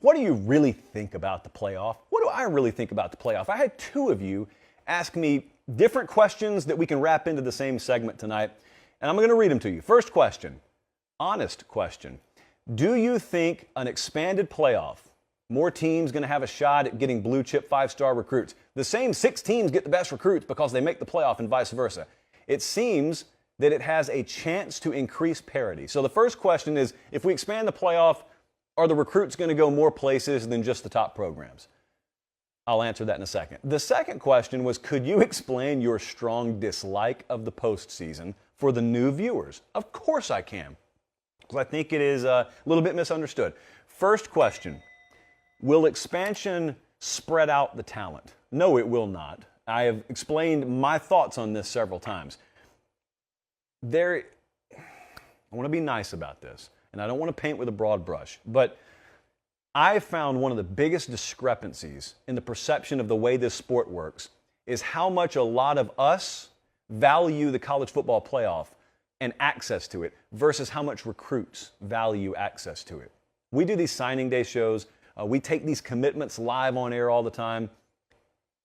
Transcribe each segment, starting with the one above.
What do you really think about the playoff? What do I really think about the playoff? I had two of you ask me different questions that we can wrap into the same segment tonight, and I'm going to read them to you. First question, honest question. Do you think an expanded playoff, more teams going to have a shot at getting blue chip 5-star recruits? The same 6 teams get the best recruits because they make the playoff and vice versa. It seems that it has a chance to increase parity. So the first question is, if we expand the playoff, are the recruits going to go more places than just the top programs? I'll answer that in a second. The second question was, could you explain your strong dislike of the postseason for the new viewers? Of course I can, because I think it is a little bit misunderstood. First question, will expansion spread out the talent? No, it will not. I have explained my thoughts on this several times. I want to be nice about this, and I don't want to paint with a broad brush, but I found one of the biggest discrepancies in the perception of the way this sport works is how much a lot of us value the college football playoff and access to it versus how much recruits value access to it. We do these signing day shows. We take these commitments live on air all the time,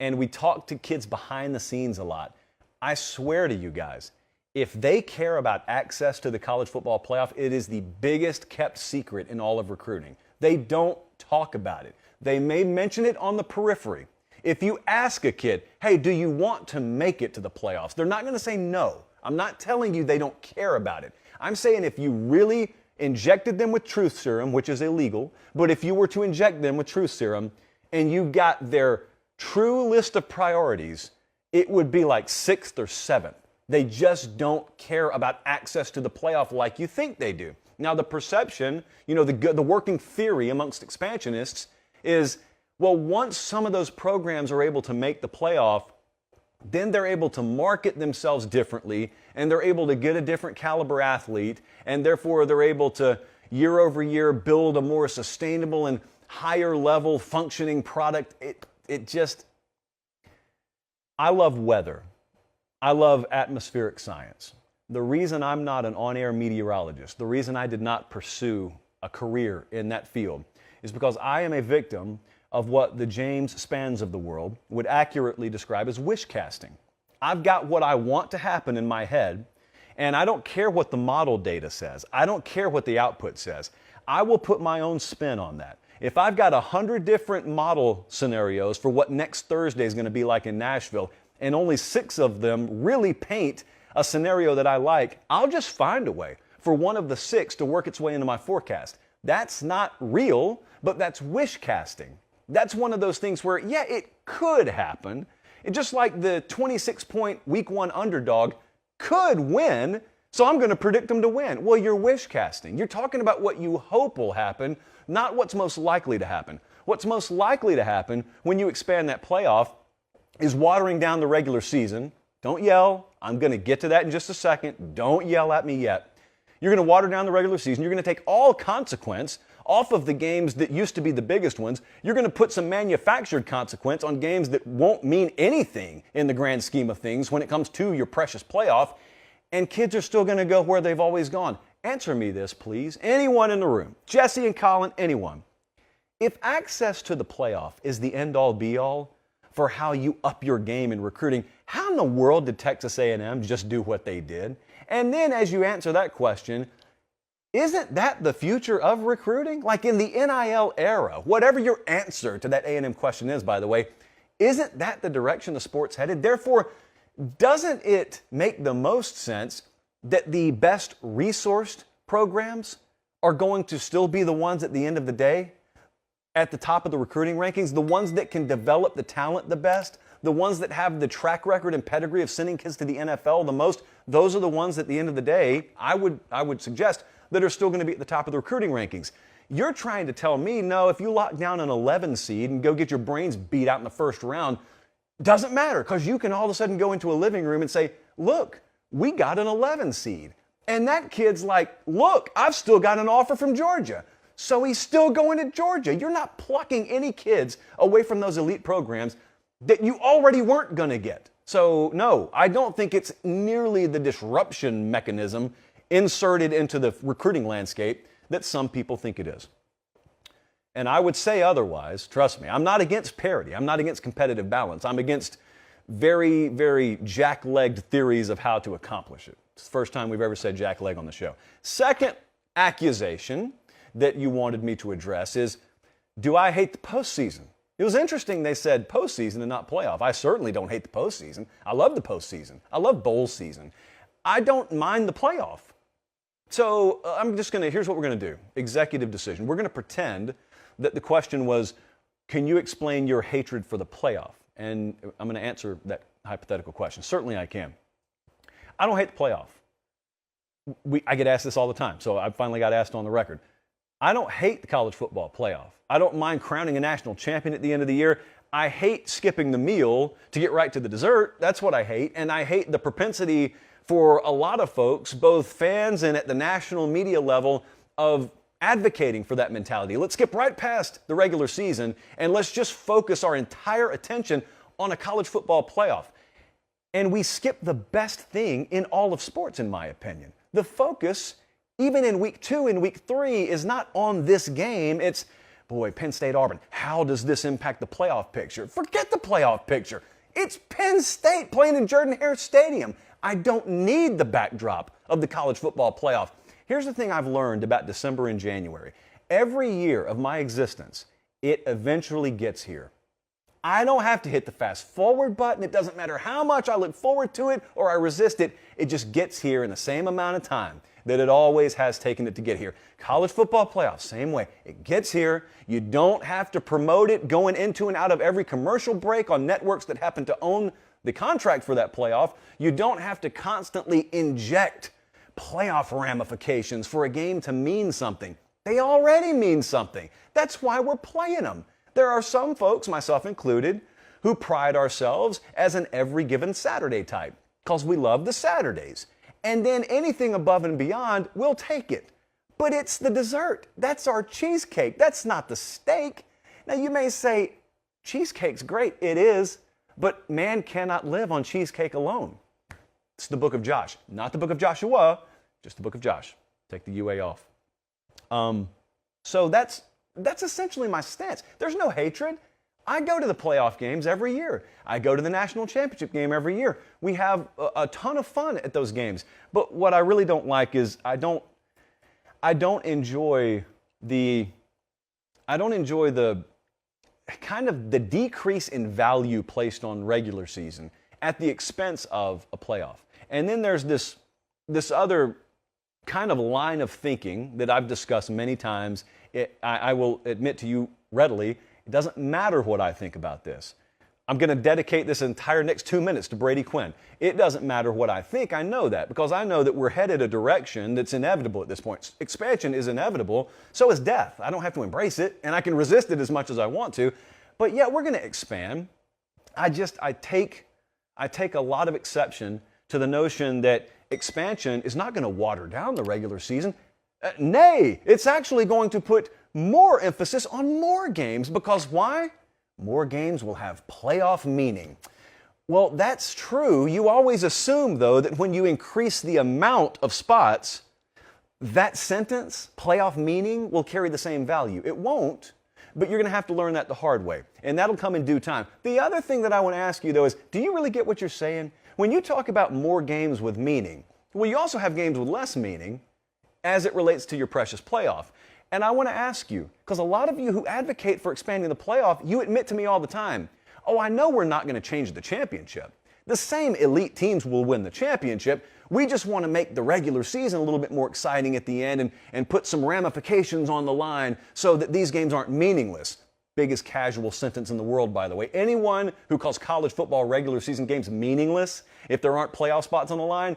and we talk to kids behind the scenes a lot. I swear to you guys, if they care about access to the college football playoff, it is the biggest kept secret in all of recruiting. They don't talk about it. They may mention it on the periphery. If you ask a kid, hey, do you want to make it to the playoffs? They're not going to say no. I'm not telling you they don't care about it. I'm saying if you really injected them with truth serum, which is illegal, but if you were to inject them with truth serum and you got their true list of priorities, it would be like 6th or 7th. They just don't care about access to the playoff like you think they do. Now, the perception, the working theory amongst expansionists is, well, once some of those programs are able to make the playoff, then they're able to market themselves differently, and they're able to get a different caliber athlete, and therefore they're able to, year over year, build a more sustainable and higher level functioning product. I love weather. I love atmospheric science. The reason I'm not an on-air meteorologist, the reason I did not pursue a career in that field, is because I am a victim of what the James Spans of the world would accurately describe as wish casting. I've got what I want to happen in my head, and I don't care what the model data says. I don't care what the output says. I will put my own spin on that. If I've got 100 different model scenarios for what next Thursday is going to be like in Nashville, and only 6 of them really paint a scenario that I like, I'll just find a way for one of the 6 to work its way into my forecast. That's not real, but that's wish casting. That's one of those things where, yeah, it could happen. It just like the 26-point week 1 underdog could win, so I'm going to predict them to win. Well, you're wish casting. You're talking about what you hope will happen, not what's most likely to happen. What's most likely to happen when you expand that playoff is watering down the regular season. Don't yell. I'm going to get to that in just a second. Don't yell at me yet. You're going to water down the regular season. You're going to take all consequence off of the games that used to be the biggest ones. You're going to put some manufactured consequence on games that won't mean anything in the grand scheme of things when it comes to your precious playoff. And kids are still going to go where they've always gone. Answer me this, please. Anyone in the room, Jesse and Colin, anyone. If access to the playoff is the end-all, be-all for how you up your game in recruiting, how in the world did Texas A&M just do what they did? And then as you answer that question, isn't that the future of recruiting? Like in the NIL era, whatever your answer to that A&M question is, by the way, isn't that the direction the sport's headed? Therefore, doesn't it make the most sense that the best resourced programs are going to still be the ones at the end of the day at the top of the recruiting rankings, the ones that can develop the talent the best, the ones that have the track record and pedigree of sending kids to the NFL the most? Those are the ones at the end of the day, I would suggest, that are still going to be at the top of the recruiting rankings. You're trying to tell me, no, if you lock down an 11 seed and go get your brains beat out in the first round, doesn't matter, because you can all of a sudden go into a living room and say, look, we got an 11 seed. And that kid's like, look, I've still got an offer from Georgia. So he's still going to Georgia. You're not plucking any kids away from those elite programs that you already weren't going to get. So no, I don't think it's nearly the disruption mechanism inserted into the recruiting landscape that some people think it is. and I would say otherwise, trust me, I'm not against parity. I'm not against competitive balance. I'm against very, very jack-legged theories of how to accomplish it. It's the first time we've ever said jack-leg on the show. Second accusation that you wanted me to address is, do I hate the postseason? It was interesting they said postseason and not playoff. I certainly don't hate the postseason. I love the postseason. I love bowl season. I don't mind the playoff. So here's what we're going to do. Executive decision. We're going to pretend that the question was, can you explain your hatred for the playoff? And I'm going to answer that hypothetical question. Certainly I can. I don't hate the playoff. I get asked this all the time, so I finally got asked on the record. I don't hate the college football playoff. I don't mind crowning a national champion at the end of the year. I hate skipping the meal to get right to the dessert. That's what I hate. And I hate the propensity for a lot of folks, both fans and at the national media level, of advocating for that mentality. Let's skip right past the regular season and let's just focus our entire attention on a college football playoff. And we skip the best thing in all of sports, in my opinion. The focus, even in week 2 and week 3, is not on this game. It's, boy, Penn State Auburn. How does this impact the playoff picture? Forget the playoff picture. It's Penn State playing in Jordan-Hare Stadium. I don't need the backdrop of the college football playoff. Here's the thing I've learned about December and January. Every year of my existence, it eventually gets here. I don't have to hit the fast forward button. It doesn't matter how much I look forward to it or I resist it. It just gets here in the same amount of time that it always has taken it to get here. College football playoff, same way. It gets here. You don't have to promote it going into and out of every commercial break on networks that happen to own the contract for that playoff. You don't have to constantly inject playoff ramifications for a game to mean something. They already mean something. That's why we're playing them. There are some folks, myself included, who pride ourselves as an every given Saturday type because we love the Saturdays. And then anything above and beyond, we'll take it. But it's the dessert. That's our cheesecake. That's not the steak. Now you may say, cheesecake's great. It is. But man cannot live on cheesecake alone. It's the book of Josh. Not the book of Joshua, just the book of Josh. Take the UA off. So that's essentially my stance. There's no hatred. I go to the playoff games every year. I go to the national championship game every year. We have a ton of fun at those games. But what I really don't like is I don't enjoy the kind of the decrease in value placed on regular season at the expense of a playoff. And then there's this other kind of line of thinking that I've discussed many times. I will admit to you readily, it doesn't matter what I think about this. I'm going to dedicate this entire next 2 minutes to Brady Quinn. It doesn't matter what I think. I know that because I know that we're headed a direction that's inevitable at this point. Expansion is inevitable. So is death. I don't have to embrace it, and I can resist it as much as I want to. But yeah, we're going to expand. I take a lot of exception to the notion that expansion is not going to water down the regular season. Nay, it's actually going to put more emphasis on more games because why? More games will have playoff meaning. Well, that's true. You always assume, though, that when you increase the amount of spots, that sentence, playoff meaning, will carry the same value. It won't, but you're going to have to learn that the hard way, and that'll come in due time. The other thing that I want to ask you, though, is do you really get what you're saying? When you talk about more games with meaning, well, you also have games with less meaning as it relates to your precious playoff. And I want to ask you, because a lot of you who advocate for expanding the playoff, you admit to me all the time, oh, I know we're not going to change the championship. The same elite teams will win the championship. We just want to make the regular season a little bit more exciting at the end and put some ramifications on the line so that these games aren't meaningless. Biggest casual sentence in the world, by the way. Anyone who calls college football regular season games meaningless, if there aren't playoff spots on the line,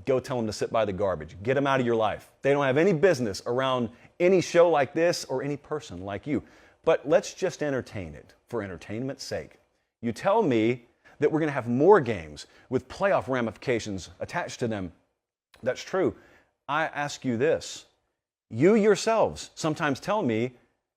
go tell them to sit by the garbage. Get them out of your life. They don't have any business around any show like this or any person like you. But let's just entertain it for entertainment's sake. You tell me that we're going to have more games with playoff ramifications attached to them. That's true. I ask you this. You yourselves sometimes tell me,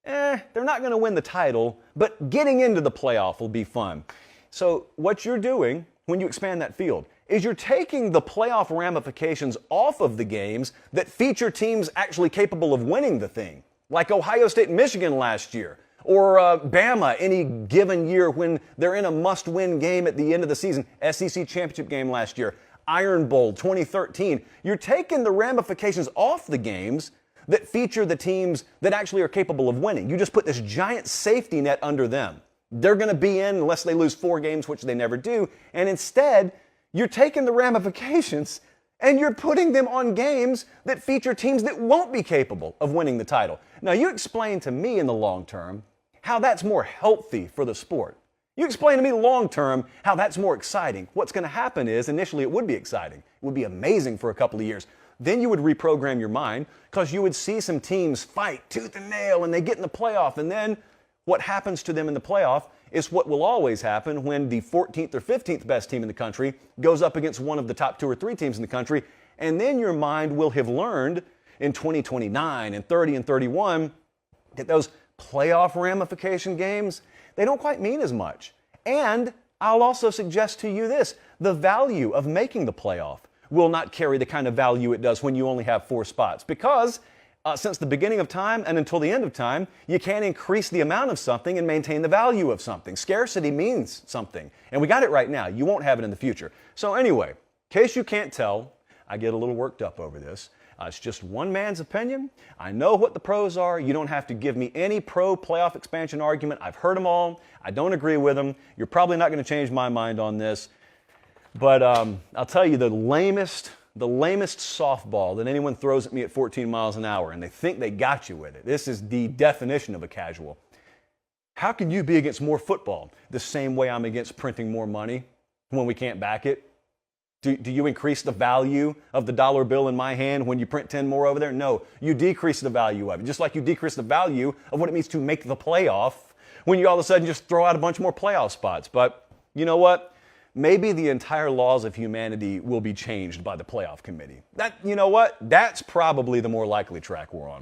they're not going to win the title, but getting into the playoff will be fun. So what you're doing when you expand that field is you're taking the playoff ramifications off of the games that feature teams actually capable of winning the thing. like Ohio State and Michigan last year, or Bama any given year when they're in a must-win game at the end of the season, SEC championship game last year, Iron Bowl 2013. You're taking the ramifications off the games that feature the teams that actually are capable of winning. You just put this giant safety net under them. They're going to be in unless they lose 4 games, which they never do. And instead, you're taking the ramifications and you're putting them on games that feature teams that won't be capable of winning the title. Now, you explain to me in the long term how that's more healthy for the sport. You explain to me long term how that's more exciting. What's going to happen is initially it would be exciting. It would be amazing for a couple of years. Then you would reprogram your mind because you would see some teams fight tooth and nail and they get in the playoff. And then what happens to them in the playoff is what will always happen when the 14th or 15th best team in the country goes up against one of the top 2 or 3 teams in the country. And then your mind will have learned in 2029 and 30 and 31 that those playoff ramification games, they don't quite mean as much. And I'll also suggest to you this, the value of making the playoff will not carry the kind of value it does when you only have 4 spots because since the beginning of time and until the end of time, you can't increase the amount of something and maintain the value of something. Scarcity means something. And we got it right now. You won't have it in the future. So anyway, in case you can't tell, I get a little worked up over this. It's just one man's opinion. I know what the pros are. You don't have to give me any pro playoff expansion argument. I've heard them all. I don't agree with them. You're probably not going to change my mind on this. But I'll tell you the lamest softball that anyone throws at me at 14 miles an hour, and they think they got you with it. This is the definition of a casual. How can you be against more football? The same way I'm against printing more money when we can't back it. Do you increase the value of the dollar bill in my hand when you print 10 more over there? No, you decrease the value of it. Just like you decrease the value of what it means to make the playoff when you all of a sudden just throw out a bunch more playoff spots. But you know what? Maybe the entire laws of humanity will be changed by the playoff committee. You know what? That's probably the more likely track we're on.